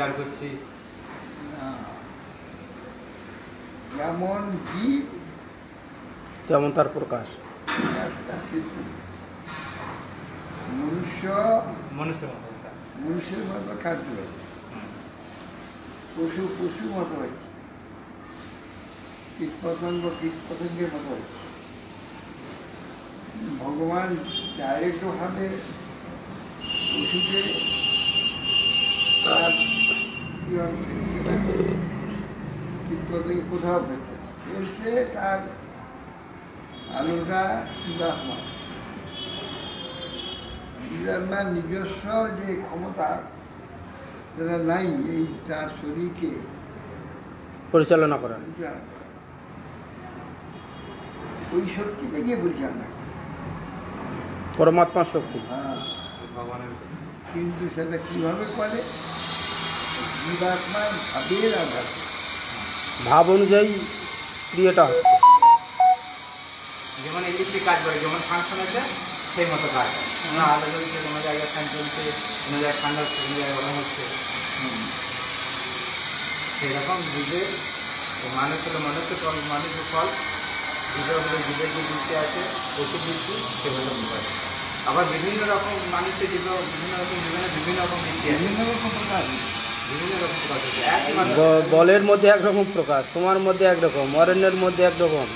বিচার করছি। যেমন জীব তেমন তার প্রকাশ। মানুষের মতো মানুষের মতো কার্য হচ্ছে, পশু মতো হচ্ছে, কীটপতঙ্গের মতো হচ্ছে। ভগবান ডাইরেক্টভাবে পশুকে তার কীটপতঙ্গে কোথাও ফেলছে, ফেলছে তার আলোটা জীবাত্মা। জীবাত্মার নিজস্ব যে ক্ষমতা যেটা নাই, এই তার শরীরকে পরিচালনা করেন, ওই শক্তিটা গিয়ে পরিচালনা করে। পরমাত্মার শক্তি। হ্যাঁ, ভগবানের। কিন্তু সেটা কীভাবে করে? জীবাত্মার ভাবের আধার। ভাব অনুযায়ী ক্রিয়াটা হচ্ছে। যেমন ইলেকট্রিক কাজ করে, যেমন ফাংশন আছে সেই মতো কাজ। কোনো আলো জ্বলছে, কোনো জায়গায় ফ্যান চলছে, কোনো জায়গায় ঠান্ডা হচ্ছে, কোনো জায়গায় গরম হচ্ছে। সেরকম জীবের মানুষ হলো মানুষের ফল, মানুষের ফল। জীবের হলো জীবের যে বৃত্তি আছে, ওষুধ বৃত্তি, সেগুলো করে। আবার বিভিন্ন রকম মানুষের জীব বিভিন্ন রকম জীবনে বিভিন্ন রকম বৃত্তি আছে, বিভিন্ন রকম প্রকার। বিভিন্ন রকম প্রকাশ হচ্ছে। একই মানুষ বলের মধ্যে একরকম প্রকাশ, তোমার মধ্যে একরকম, অরণ্যের মধ্যে একরকম।